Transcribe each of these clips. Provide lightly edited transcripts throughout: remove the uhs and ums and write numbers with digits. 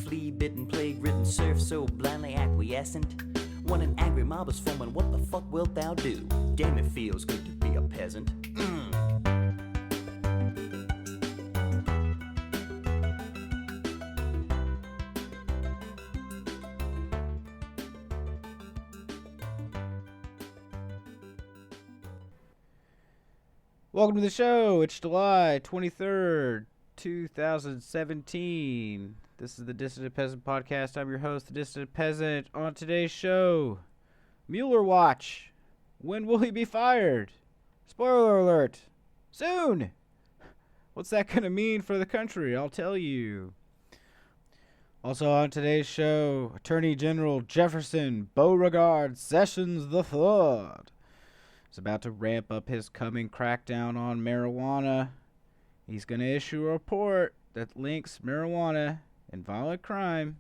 flea-bitten, plague-ridden serf so blindly acquiescent? When an angry mob is forming, what the fuck wilt thou do? Damn, it feels good to be a peasant. Welcome to the show. It's July 23rd, 2017. This is the Dissident Peasant podcast. I'm your host, the Dissident Peasant. On today's show, Mueller Watch. When will he be fired? Spoiler alert. Soon. What's that going to mean for the country? I'll tell you. Also on today's show, Attorney General Jefferson Beauregard Sessions III is about to ramp up his coming crackdown on marijuana. He's going to issue a report that links marijuana and violent crime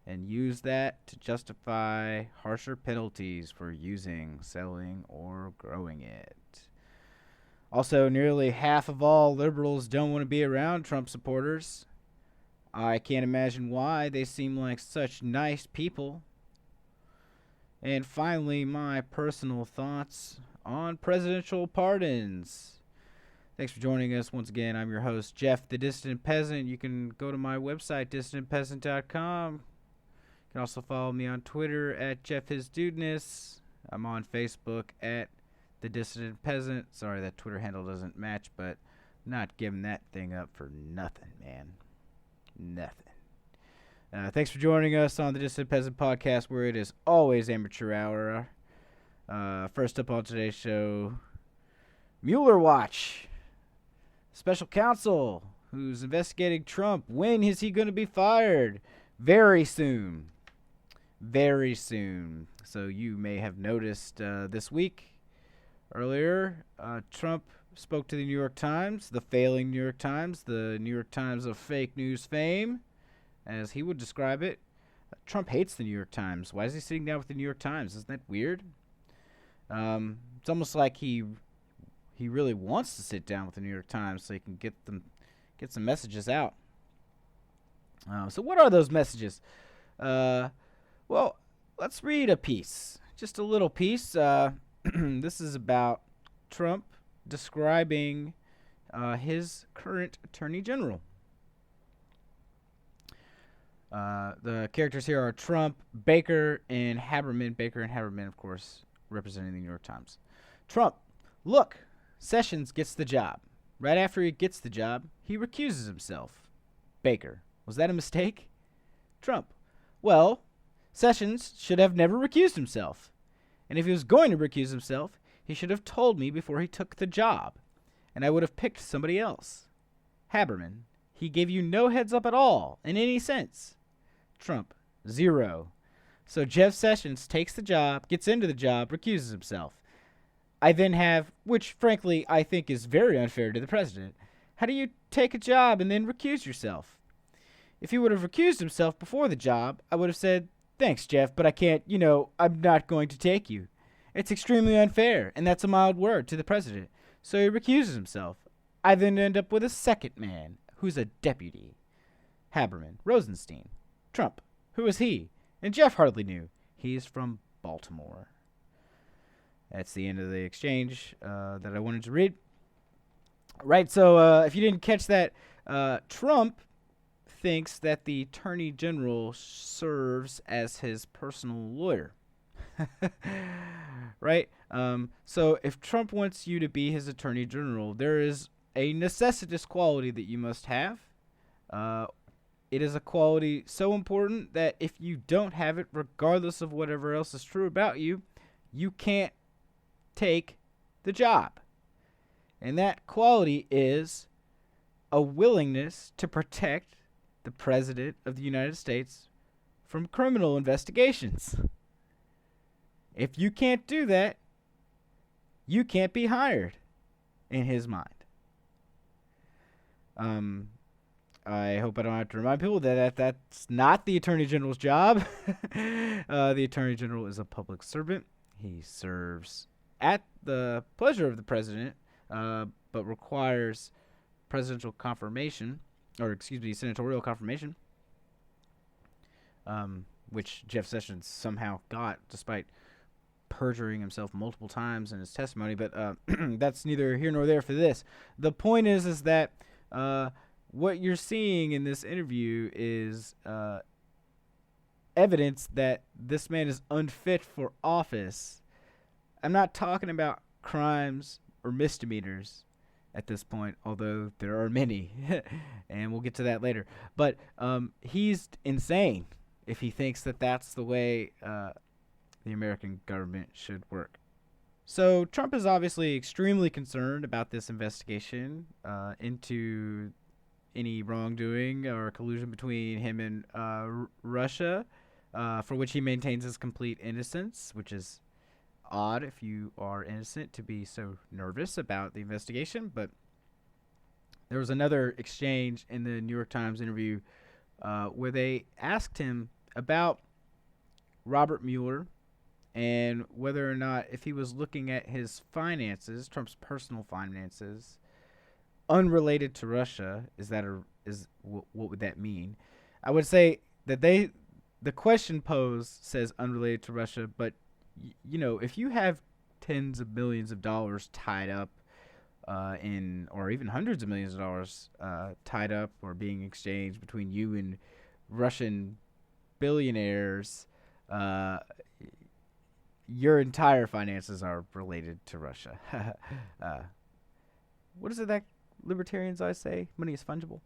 and use that to justify harsher penalties for using, selling, or growing it. Also, nearly half of all liberals don't want to be around Trump supporters. I can't imagine why. They seem like such nice people. And finally, my personal thoughts on presidential pardons. Thanks for joining us once again. I'm your host, Jeff, the Dissident Peasant. You can go to my website, dissidentpeasant.com. You can also follow me on Twitter at JeffHisDudeness. I'm on Facebook at the Dissident Peasant. Sorry, that Twitter handle doesn't match, but I'm not giving that thing up for nothing, man. Nothing. Thanks for joining us on the Dissident Peasant podcast, where it is always amateur hour. First up on today's show, Mueller Watch. Special counsel who's investigating Trump. When is he going to be fired? Very soon. Very soon. So you may have noticed this week, earlier, Trump spoke to the New York Times, the failing New York Times, the New York Times of fake news fame, as he would describe it. Trump hates the New York Times. Why is he sitting down with the New York Times? Isn't that weird? It's almost like he really wants to sit down with the New York Times so he can get some messages out. So what are those messages? Well, let's read a piece. Just a little piece. This is about Trump describing his current Attorney General. The characters here are Trump, Baker, and Haberman. Baker and Haberman, of course, representing the New York Times. Trump, look, Sessions gets the job. Right after he gets the job, he recuses himself. Baker, was that a mistake? Trump, well, Sessions should have never recused himself. And if he was going to recuse himself, he should have told me before he took the job, and I would have picked somebody else. Haberman, he gave you no heads up at all, in any sense. Trump, 0. So Jeff Sessions takes the job, gets into the job, recuses himself. I then have, which frankly I think is very unfair to the president, how do you take a job and then recuse yourself? If he would have recused himself before the job, I would have said, thanks, Jeff, but I can't, I'm not going to take you. It's extremely unfair, and that's a mild word to the president. So he recuses himself. I then end up with a second man, who's a deputy. Haberman, Rosenstein. Trump, who is he? And Jeff hardly knew. He is from Baltimore. That's the end of the exchange that I wanted to read. Right, so if you didn't catch that, Trump thinks that the Attorney General serves as his personal lawyer. Right? So if Trump wants you to be his Attorney General, there is a necessitous quality that you must have. It is a quality so important that if you don't have it, regardless of whatever else is true about you, you can't take the job. And that quality is a willingness to protect the President of the United States from criminal investigations. If you can't do that, you can't be hired, in his mind. I hope I don't have to remind people that that's not the Attorney General's job. The Attorney General is a public servant. He serves at the pleasure of the President, but requires presidential confirmation, or senatorial confirmation. which Jeff Sessions somehow got despite perjuring himself multiple times in his testimony. But that's neither here nor there for this. The point is that what you're seeing in this interview is evidence that this man is unfit for office. I'm not talking about crimes or misdemeanors at this point, although there are many, and we'll get to that later. But he's insane if he thinks that that's the way the American government should work. So Trump is obviously extremely concerned about this investigation into any wrongdoing or collusion between him and Russia, for which he maintains his complete innocence, which is odd if you are innocent to be so nervous about the investigation. But there was another exchange in the New York Times interview where they asked him about Robert Mueller and whether or not, if he was looking at his finances, Trump's personal finances, unrelated to Russia, what would that mean? I would say that the question posed says unrelated to Russia, but if you have tens of millions of dollars tied up or even hundreds of millions of dollars tied up or being exchanged between you and Russian billionaires, your entire finances are related to Russia. What is it that libertarians always say? Money is fungible.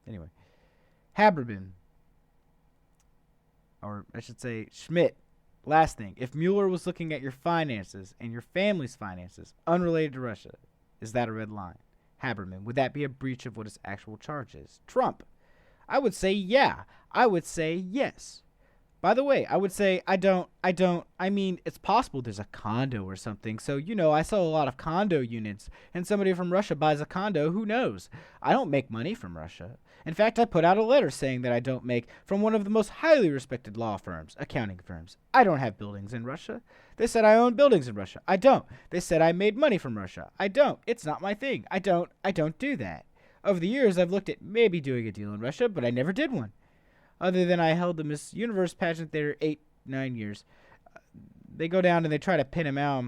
Anyway, Haberman, or I should say Schmidt. Last thing, if Mueller was looking at your finances and your family's finances unrelated to Russia, is that a red line? Haberman, would that be a breach of what his actual charge is? Trump, I would say yeah. I would say yes. By the way, I would say I mean, it's possible there's a condo or something. So, I sell a lot of condo units, and somebody from Russia buys a condo. Who knows? I don't make money from Russia. In fact, I put out a letter saying that I don't make from one of the most highly respected law firms, accounting firms. I don't have buildings in Russia. They said I own buildings in Russia. I don't. They said I made money from Russia. I don't. It's not my thing. I don't do that. Over the years, I've looked at maybe doing a deal in Russia, but I never did one. Other than I held the Miss Universe pageant there 8-9 years. They go down and they try to pin him out.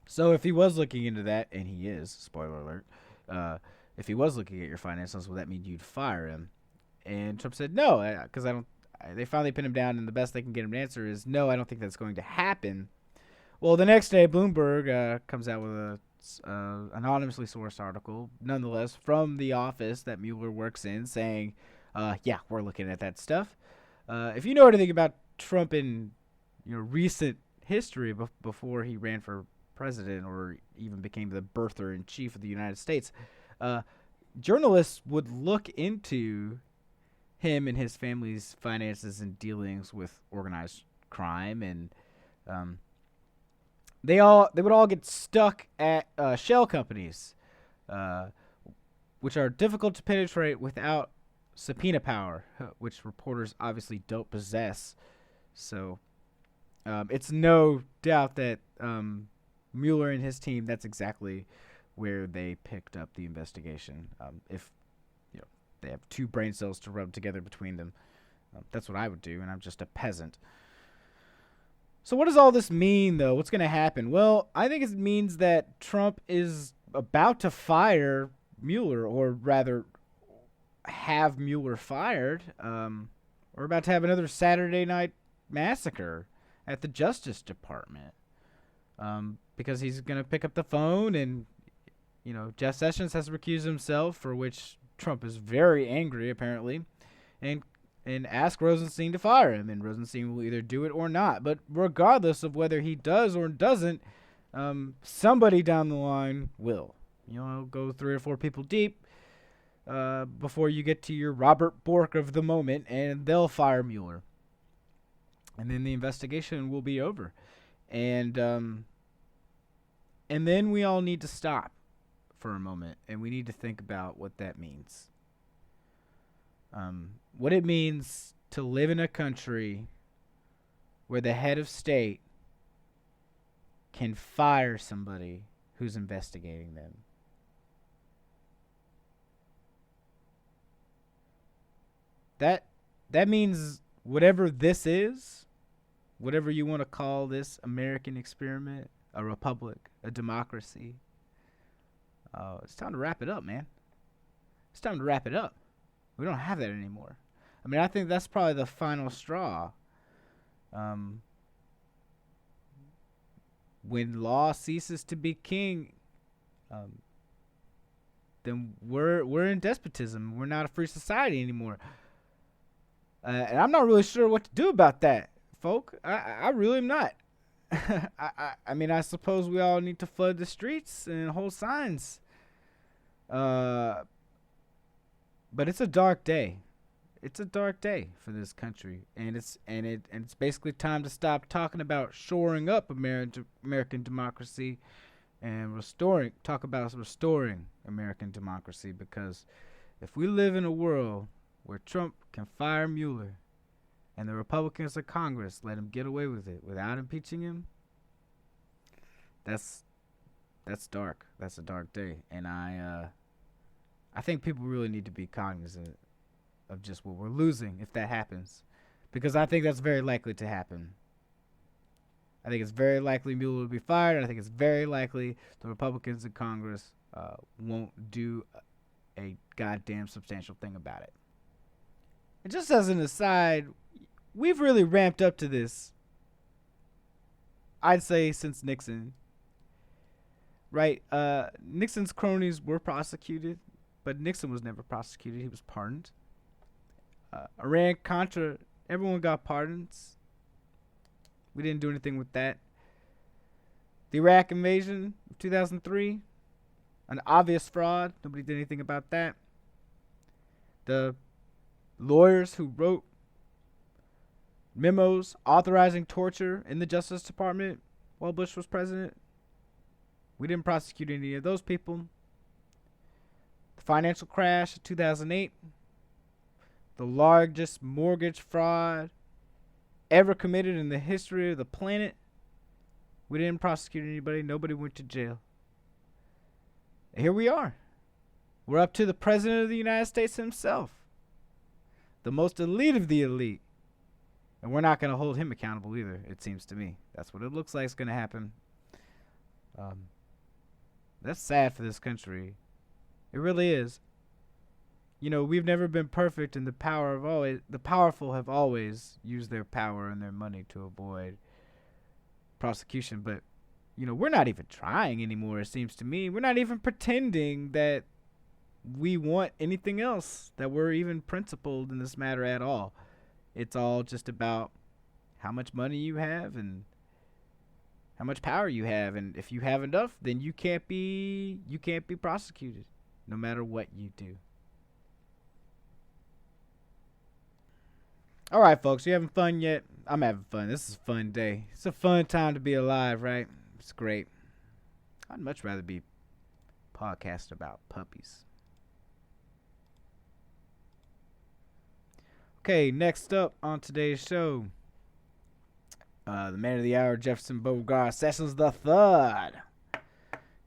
So if he was looking into that, and he is, spoiler alert, if he was looking at your finances, would that mean you'd fire him? And Trump said no, because they finally pin him down, and the best they can get him to answer is no, I don't think that's going to happen. Well, the next day, Bloomberg comes out with a anonymously sourced article, nonetheless, from the office that Mueller works in, saying, yeah, we're looking at that stuff. If you know anything about Trump in recent history before he ran for president or even became the birther-in-chief of the United States, journalists would look into him and his family's finances and dealings with organized crime, and they would all get stuck at shell companies, which are difficult to penetrate without subpoena power, which reporters obviously don't possess. So it's no doubt that Mueller and his team, that's exactly where they picked up the investigation. If they have two brain cells to rub together between them, that's what I would do, and I'm just a peasant. So what does all this mean, though? What's going to happen? Well, I think it means that Trump is about to fire Mueller, or rather have Mueller fired. We're about to have another Saturday night massacre at the Justice Department, because he's going to pick up the phone and, Jeff Sessions has recused himself, for which Trump is very angry, apparently, and ask Rosenstein to fire him, and Rosenstein will either do it or not. But regardless of whether he does or doesn't, somebody down the line will. Go 3 or 4 people deep before you get to your Robert Bork of the moment, and they'll fire Mueller. And then the investigation will be over. And then we all need to stop for a moment, and we need to think about what that means. What it means to live in a country where the head of state can fire somebody who's investigating them. That means whatever this is, whatever you want to call this American experiment, a republic, a democracy, it's time to wrap it up, man. It's time to wrap it up. We don't have that anymore. I mean, I think that's probably the final straw. When law ceases to be king, then we're in despotism. We're not a free society anymore. And I'm not really sure what to do about that, folk. I really am not. I mean, I suppose we all need to flood the streets and hold signs. But it's a dark day. It's a dark day for this country, and it's basically time to stop talking about shoring up American democracy and talk about restoring American democracy, because if we live in a world where Trump can fire Mueller and the Republicans of Congress let him get away with it without impeaching him, that's dark. That's a dark day, and I think people really need to be cognizant of just what we're losing if that happens, because I think that's very likely to happen. I think it's very likely Mueller will be fired, and I think it's very likely the Republicans in Congress won't do a goddamn substantial thing about it. And just as an aside, we've really ramped up to this, I'd say, since Nixon. Right? Nixon's cronies were prosecuted, but Nixon was never prosecuted. He was pardoned. Iran-Contra, everyone got pardons. We didn't do anything with that. The Iraq invasion of 2003, an obvious fraud. Nobody did anything about that. The lawyers who wrote memos authorizing torture in the Justice Department while Bush was president, we didn't prosecute any of those people. The financial crash of 2008, the largest mortgage fraud ever committed in the history of the planet, we didn't prosecute anybody. Nobody went to jail. And here we are. We're up to the President of the United States himself, the most elite of the elite. And we're not going to hold him accountable either, it seems to me. That's what it looks like is going to happen. That's sad for this country. It really is. You know, we've never been perfect, and the powerful have always used their power and their money to avoid prosecution. But, you know, we're not even trying anymore, it seems to me. We're not even pretending that we want anything else, that we're even principled in this matter at all. It's all just about how much money you have and how much power you have, and if you have enough, then you can't be prosecuted, no matter what you do. All right, folks, you having fun yet? I'm having fun. This is a fun day. It's a fun time to be alive, right? It's great. I'd much rather be podcasting about puppies. Okay, next up on today's show, the man of the hour, Jefferson Beauregard Sessions III,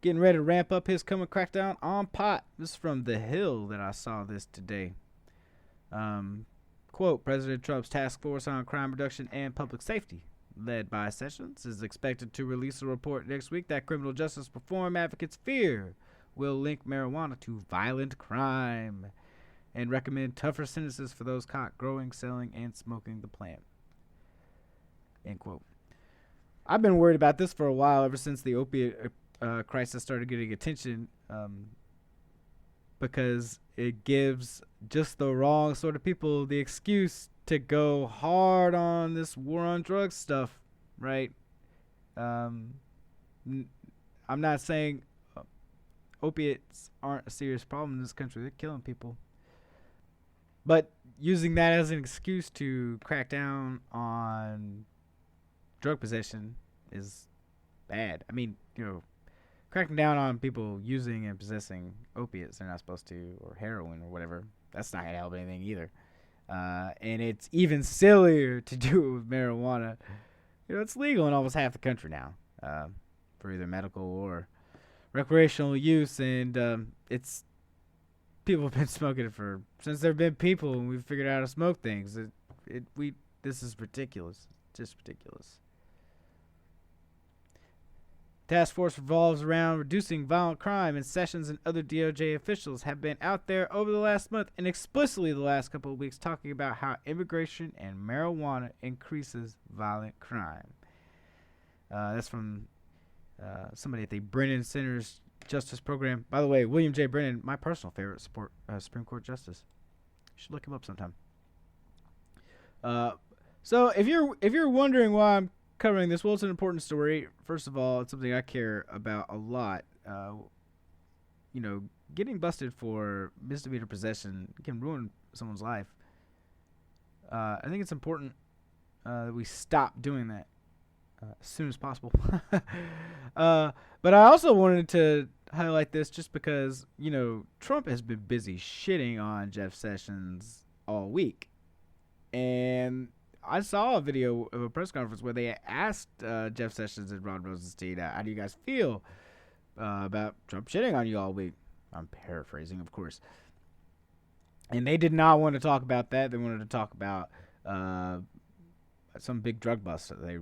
getting ready to ramp up his coming crackdown on pot. This is from The Hill that I saw this today. Quote, President Trump's task force on crime reduction and public safety, led by Sessions, is expected to release a report next week that criminal justice reform advocates fear will link marijuana to violent crime and recommend tougher sentences for those caught growing, selling, and smoking the plant. End quote. I've been worried about this for a while, ever since the opiate crisis started getting attention, because it gives just the wrong sort of people the excuse to go hard on this war on drugs stuff, right? I'm not saying opiates aren't a serious problem in this country. They're killing people. But using that as an excuse to crack down on drug possession is bad. I mean, you know, cracking down on people using and possessing opiates they're not supposed to, or heroin or whatever, that's not going to help anything either. And it's even sillier to do it with marijuana. You know, it's legal in almost half the country now, for either medical or recreational use, and it's people have been smoking it since there have been people, and we've figured out how to smoke things. This is ridiculous. Just ridiculous. Task force revolves around reducing violent crime, and Sessions and other DOJ officials have been out there over the last month and explicitly the last couple of weeks talking about how immigration and marijuana increases violent crime. That's from somebody at the Brennan Center's Justice Program. By the way, William J. Brennan, my personal favorite Supreme Court justice. You should look him up sometime. So if you're wondering why I'm covering this, well, it's an important story. First of all, it's something I care about a lot. Getting busted for misdemeanor possession can ruin someone's life. I think it's important that we stop doing that as soon as possible. But I also wanted to highlight this just because, Trump has been busy shitting on Jeff Sessions all week. And I saw a video of a press conference where they asked Jeff Sessions and Rod Rosenstein, how do you guys feel about Trump shitting on you all week? I'm paraphrasing, of course. And they did not want to talk about that. They wanted to talk about some big drug bust that they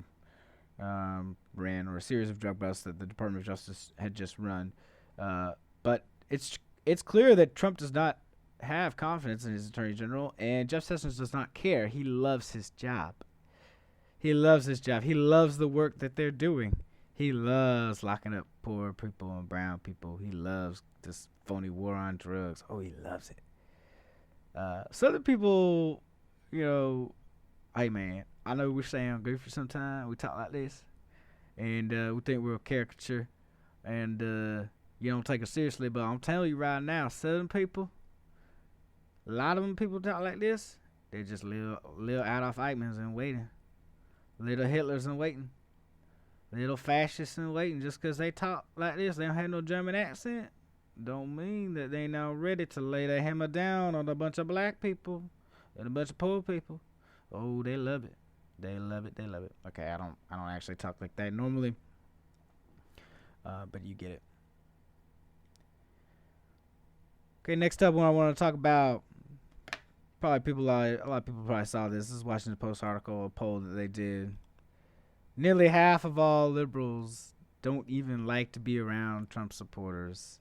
ran, or a series of drug busts that the Department of Justice had just run. But it's clear that Trump does not have confidence in his attorney general, and Jeff Sessions does not care. He loves his job. He loves his job. He loves the work that they're doing. He loves locking up poor people and brown people. He loves this phony war on drugs. Oh, he loves it. Southern people, hey man, I know we sound goofy sometimes. We talk like this, and we think we're a caricature, and you don't take us seriously. But I'm telling you right now, Southern people, a lot of them people talk like this. They're just little Adolf Eichmanns in waiting, little Hitlers in waiting, little fascists in waiting. Just because they talk like this, they don't have no German accent, don't mean that they now ready to lay their hammer down on a bunch of black people and a bunch of poor people. Oh, they love it. They love it. They love it. Okay, I don't actually talk like that normally, but you get it. Okay, next up, what I want to talk about, a lot of people probably saw this. This is Washington Post article, a poll that they did. Nearly half of all liberals don't even like to be around Trump supporters.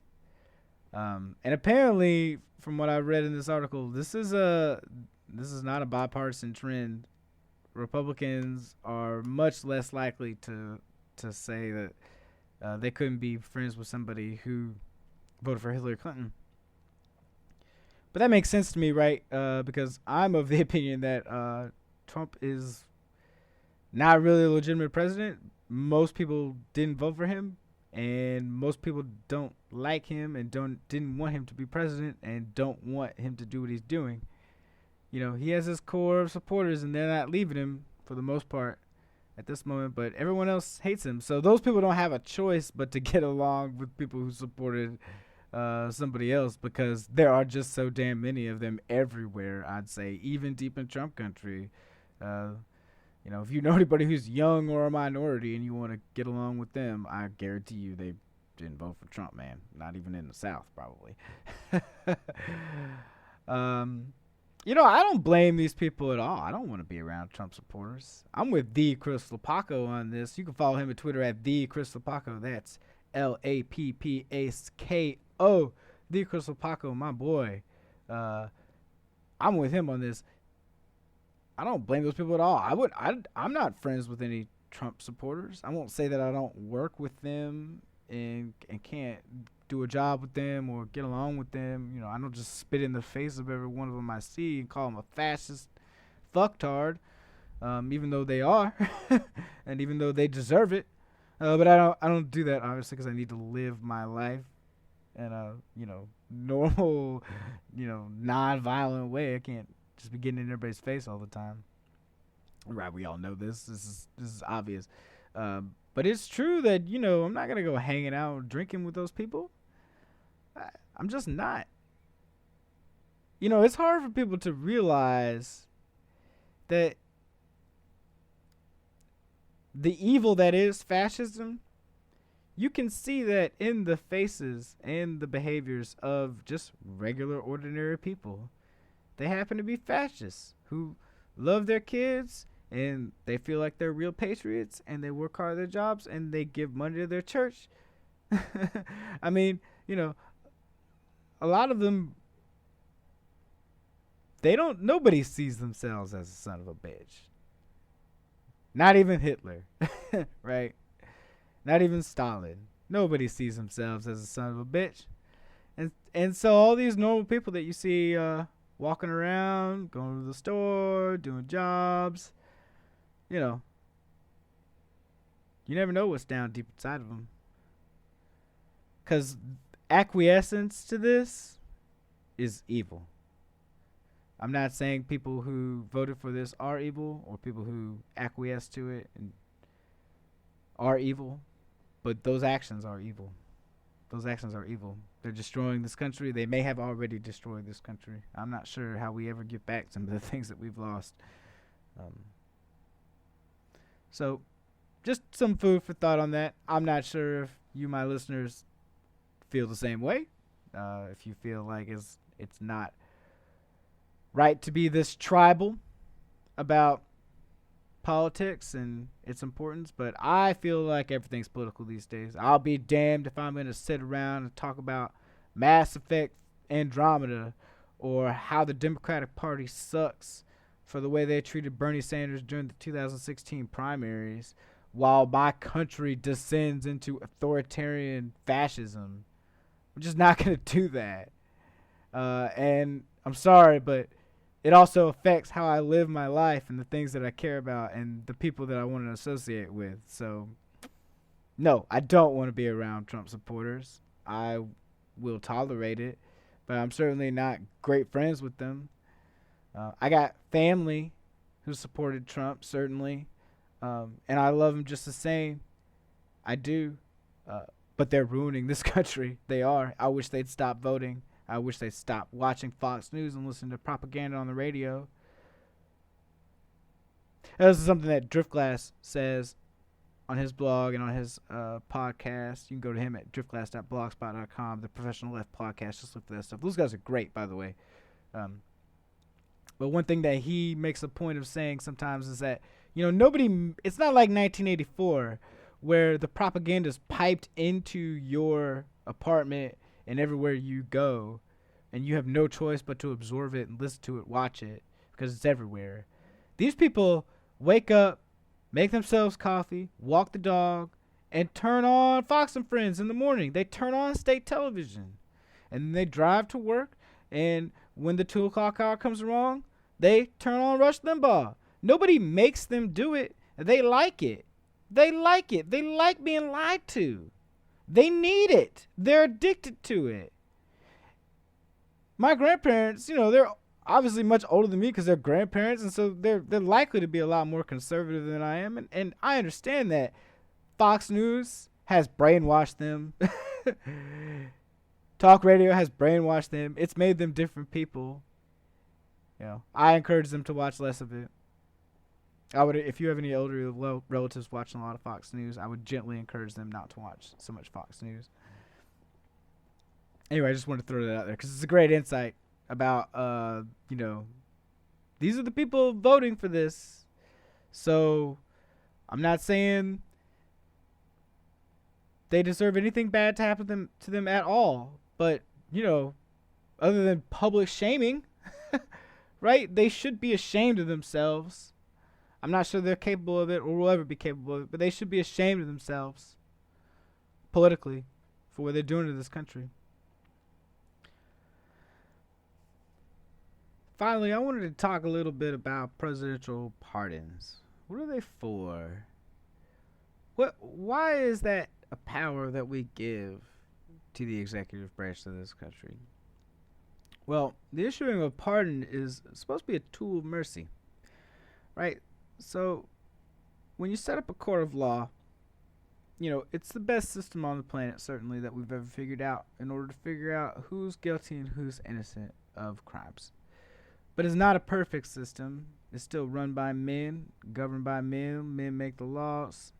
And apparently, from what I read in this article, this is not a bipartisan trend. Republicans are much less likely to say that they couldn't be friends with somebody who voted for Hillary Clinton. But that makes sense to me, right? Because I'm of the opinion that Trump is not really a legitimate president. Most people didn't vote for him, and most people don't like him and didn't want him to be president and don't want him to do what he's doing. He has his core of supporters, and they're not leaving him for the most part at this moment, but everyone else hates him. So those people don't have a choice but to get along with people who supported somebody else, because there are just so damn many of them everywhere, I'd say, even deep in Trump country. If you know anybody who's young or a minority and you want to get along with them, I guarantee you they didn't vote for Trump, man. Not even in the South, probably. I don't blame these people at all. I don't want to be around Trump supporters. I'm with Decristal Paco on this. You can follow him at Twitter at Decristal Paco. That's LAPPAKO. Decristal Paco, my boy. I'm with him on this. I don't blame those people at all. I'm not friends with any Trump supporters. I won't say that I don't work with them and can't do a job with them or get along with them. I don't just spit in the face of every one of them I see and call them a fascist fucktard, even though they are, and even though they deserve it. But I don't do that, obviously, because I need to live my life in a normal, non-violent way. I can't just be getting in everybody's face all the time. Right, we all know this. This is obvious. But it's true that, I'm not going to go hanging out drinking with those people. I'm just not. It's hard for people to realize that the evil that is fascism, you can see that in the faces and the behaviors of just regular, ordinary people. They happen to be fascists who love their kids and they feel like they're real patriots, and they work hard at their jobs, and they give money to their church. I mean, a lot of them, nobody sees themselves as a son of a bitch. Not even Hitler, right? Not even Stalin. Nobody sees themselves as a son of a bitch. And so all these normal people that you see walking around, going to the store, doing jobs, you never know what's down deep inside of them. Because acquiescence to this is evil. I'm not saying people who voted for this are evil, or people who acquiesce to it and are evil, but those actions are evil. Those actions are evil. They're destroying this country. They may have already destroyed this country. I'm not sure how we ever get back some of the things that we've lost. So, just some food for thought on that. I'm not sure if you, my listeners, feel the same way. If you feel like it's not right to be this tribal about politics and its importance, but I feel like everything's political these days. I'll be damned if I'm going to sit around and talk about Mass Effect Andromeda or how the Democratic Party sucks for the way they treated Bernie Sanders during the 2016 primaries while my country descends into authoritarian fascism. I'm just not going to do that. And I'm sorry, but it also affects how I live my life and the things that I care about and the people that I want to associate with. So, no, I don't want to be around Trump supporters. I will tolerate it, but I'm certainly not great friends with them. I got family who supported Trump, certainly, and I love them just the same. I do, but they're ruining this country. They are. I wish they'd stop voting. I wish they'd stop watching Fox News and listening to propaganda on the radio. This is something that Driftglass says on his blog and on his podcast. You can go to him at driftglass.blogspot.com, the Professional Left podcast. Just look for that stuff. Those guys are great, by the way. But one thing that he makes a point of saying sometimes is that, it's not like 1984 where the propaganda is piped into your apartment and everywhere you go, and you have no choice but to absorb it and listen to it, watch it, because it's everywhere. These people wake up, make themselves coffee, walk the dog, and turn on Fox and Friends in the morning. They turn on state television, and then they drive to work, and when the 2 o'clock hour comes along, they turn on Rush Limbaugh. Nobody makes them do it. They like it. They like it. They like being lied to. They need it. They're addicted to it. My grandparents, they're obviously much older than me because they're grandparents, and so they're likely to be a lot more conservative than I am, and I understand that Fox News has brainwashed them. Talk radio has brainwashed them. It's made them different people. I encourage them to watch less of it. If you have any older relatives watching a lot of Fox News, I would gently encourage them not to watch so much Fox News. Anyway, I just wanted to throw that out there because it's a great insight about, these are the people voting for this. So I'm not saying they deserve anything bad to happen to them at all. But, other than public shaming, right? They should be ashamed of themselves. I'm not sure they're capable of it or will ever be capable of it, but they should be ashamed of themselves politically for what they're doing to this country. Finally, I wanted to talk a little bit about presidential pardons. What are they for? Why is that a power that we give to the executive branch of this country? Well, the issuing of a pardon is supposed to be a tool of mercy, right? So, when you set up a court of law, it's the best system on the planet, certainly, that we've ever figured out in order to figure out who's guilty and who's innocent of crimes. But it's not a perfect system. It's still run by men, governed by men. Men make the laws,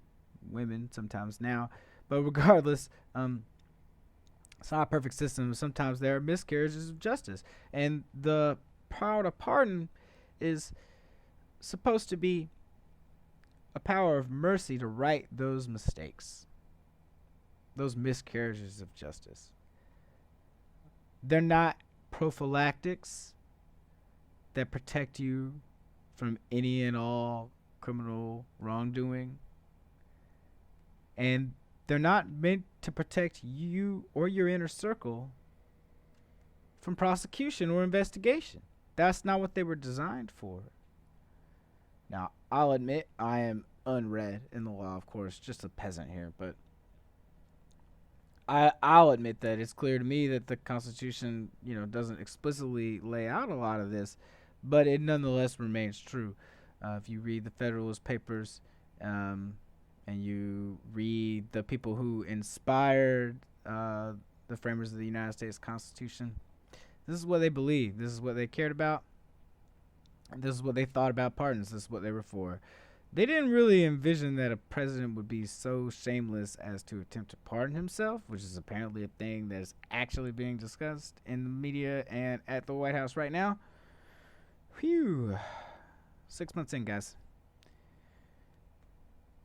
women sometimes now. But regardless, it's not a perfect system. Sometimes there are miscarriages of justice. And the power to pardon is supposed to be a power of mercy to right those mistakes, those miscarriages of justice. They're not prophylactics that protect you from any and all criminal wrongdoing. And they're not meant to protect you or your inner circle from prosecution or investigation. That's not what they were designed for. Now, I'll admit I am unread in the law, of course, just a peasant here, but I'll admit that it's clear to me that the Constitution, doesn't explicitly lay out a lot of this, but it nonetheless remains true. If you read the Federalist Papers, and you read the people who inspired the framers of the United States Constitution, this is what they believed. This is what they cared about. This is what they thought about pardons. This is what they were for. They didn't really envision that a president would be so shameless as to attempt to pardon himself, which is apparently a thing that is actually being discussed in the media and at the White House right now. Phew. 6 months in, guys.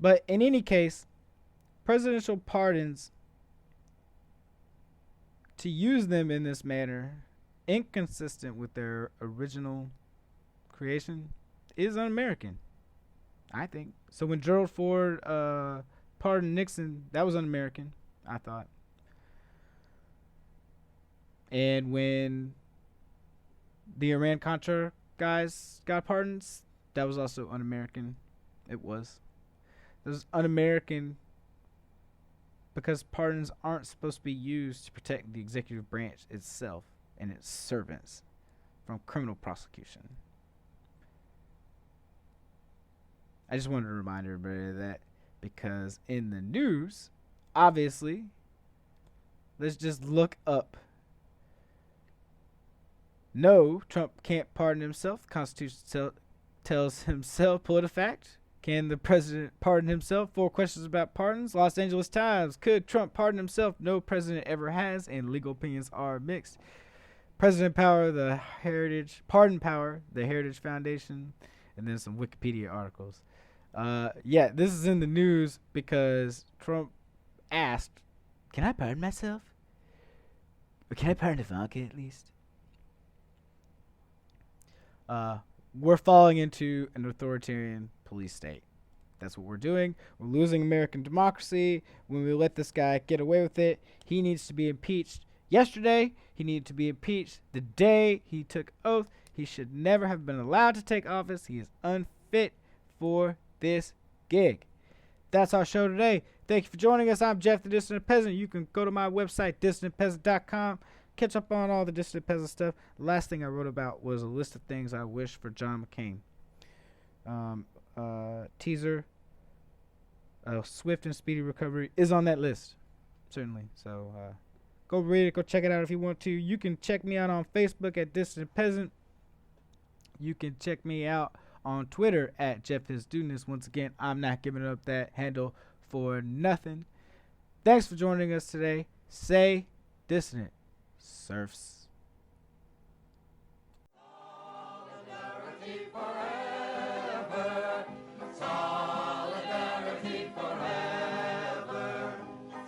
But in any case, presidential pardons, to use them in this manner, inconsistent with their original creation, is un-American, I think. So when Gerald Ford pardoned Nixon, that was un-American, I thought. And when the Iran-Contra guys got pardons, that was also un-American. It was. It was un-American because pardons aren't supposed to be used to protect the executive branch itself and its servants from criminal prosecution. I just wanted to remind everybody of that because in the news, obviously, let's just look up. No, Trump can't pardon himself. The Constitution tells himself, PolitiFact. Can the president pardon himself? 4 questions about pardons. Los Angeles Times. Could Trump pardon himself? No president ever has, and legal opinions are mixed. President Power, the Heritage, Pardon Power, the Heritage Foundation, and then some Wikipedia articles. This is in the news because Trump asked, can I pardon myself? Or can I pardon Ivanka at least? We're falling into an authoritarian police state. That's what we're doing. We're losing American democracy when we let this guy get away with it. He needs to be impeached yesterday. He needed to be impeached the day he took oath. He should never have been allowed to take office. He is unfit for this gig. That's our show today. Thank you for joining us. I'm Jeff the Dissident Peasant. You can go to my website, dissidentpeasant.com. Catch up on all the Dissident Peasant stuff. The last thing I wrote about was a list of things I wish for John McCain. Teaser, swift and speedy recovery is on that list, certainly. So go read it, go check it out if you want to. You can check me out on Facebook at Dissident Peasant. You can check me out on Twitter at Jeff His Dudeness. Once again, I'm not giving up that handle for nothing. Thanks for joining us today. Say Dissident. Surfs. Solidarity forever. Solidarity forever.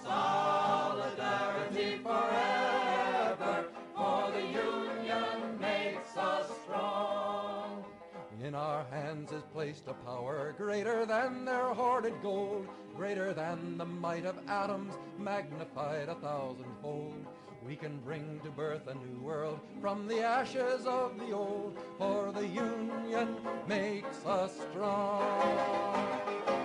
Solidarity forever. For the union makes us strong. In our hands is placed a power greater than their hoarded gold, greater than the might of atoms, magnified 1,000-fold. We can bring to birth a new world from the ashes of the old, for the union makes us strong.